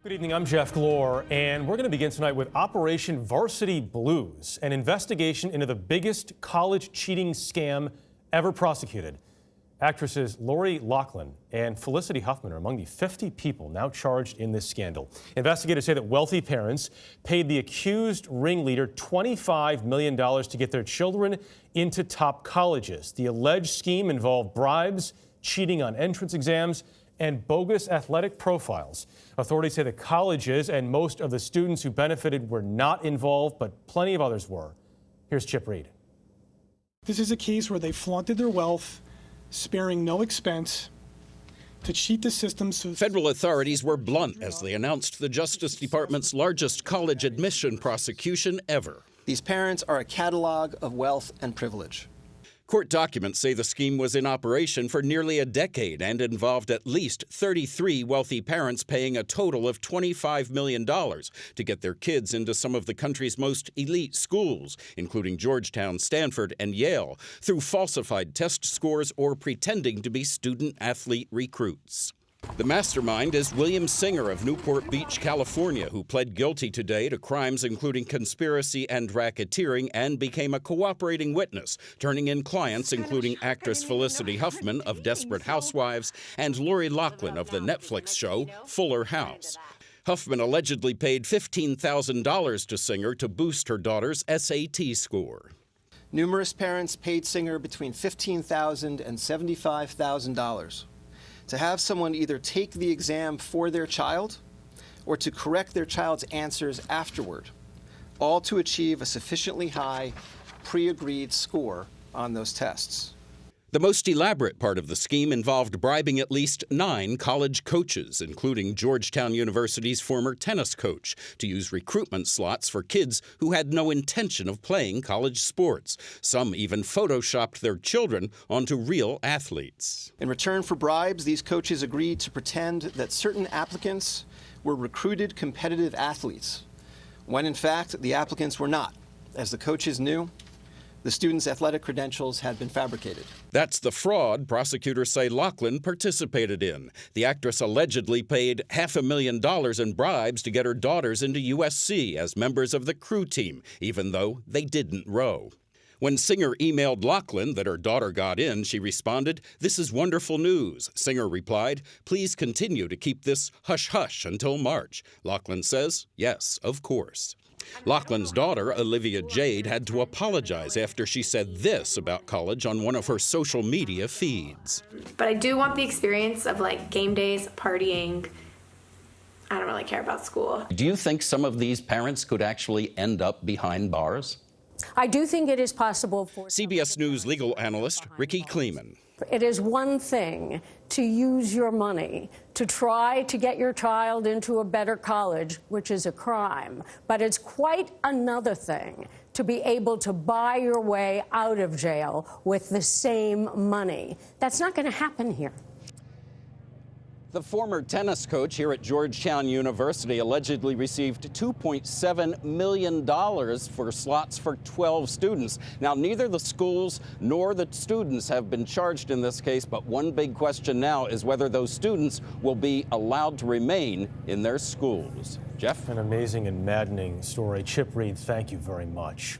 Good evening, I'm Jeff Glor, and we're going to begin tonight with Operation Varsity Blues, an investigation into the biggest college cheating scam ever prosecuted. Actresses Lori Loughlin and Felicity Huffman are among the 50 people now charged in this scandal. Investigators say that wealthy parents paid the accused ringleader $25 million to get their children into top colleges. The alleged scheme involved bribes, cheating on entrance exams, and bogus athletic profiles. Authorities say the colleges and most of the students who benefited were not involved, but plenty of others were. Here's Chip Reed. This is a case where they flaunted their wealth, sparing no expense, to cheat the system. Federal authorities were blunt as they announced the Justice Department's largest college admission prosecution ever. These parents are a catalog of wealth and privilege. Court documents say the scheme was in operation for nearly a decade and involved at least 33 wealthy parents paying a total of $25 million to get their kids into some of the country's most elite schools, including Georgetown, Stanford, and Yale, through falsified test scores or pretending to be student-athlete recruits. The mastermind is William Singer of Newport Beach, California, who pled guilty today to crimes including conspiracy and racketeering and became a cooperating witness, turning in clients including actress Felicity Huffman of Desperate Housewives and Lori Loughlin of the Netflix show Fuller House. Huffman allegedly paid $15,000 to Singer to boost her daughter's SAT score. Numerous parents paid Singer between $15,000 and $75,000. to have someone either take the exam for their child or to correct their child's answers afterward, all to achieve a sufficiently high pre-agreed score on those tests. The most elaborate part of the scheme involved bribing at least 9 college coaches, including Georgetown University's former tennis coach, to use recruitment slots for kids who had no intention of playing college sports. Some even photoshopped their children onto real athletes. In return for bribes, these coaches agreed to pretend that certain applicants were recruited competitive athletes, when in fact the applicants were not. As the coaches knew, the students' athletic credentials had been fabricated. That's the fraud prosecutors say Loughlin participated in. The actress allegedly paid $500,000 in bribes to get her daughters into USC as members of the crew team, even though they didn't row. When Singer emailed Loughlin that her daughter got in, she responded, "This is wonderful news." Singer replied, "Please continue to keep this hush-hush until March." Loughlin says, "Yes, of course." Loughlin's daughter, Olivia Jade, had to apologize after she said this about college on one of her social media feeds. But I do want the experience of like game days, partying. I don't really care about school. Do you think some of these parents could actually end up behind bars? I do think it is possible for CBS News legal analyst Ricky Kleeman. It is one thing to use your money to try to get your child into a better college, which is a crime. But it's quite another thing to be able to buy your way out of jail with the same money. That's not going to happen here. The former tennis coach here at Georgetown University allegedly received $2.7 million for slots for 12 students. Now, neither the schools nor the students have been charged in this case, but one big question now is whether those students will be allowed to remain in their schools. Jeff? An amazing and maddening story. Chip Reed, thank you very much.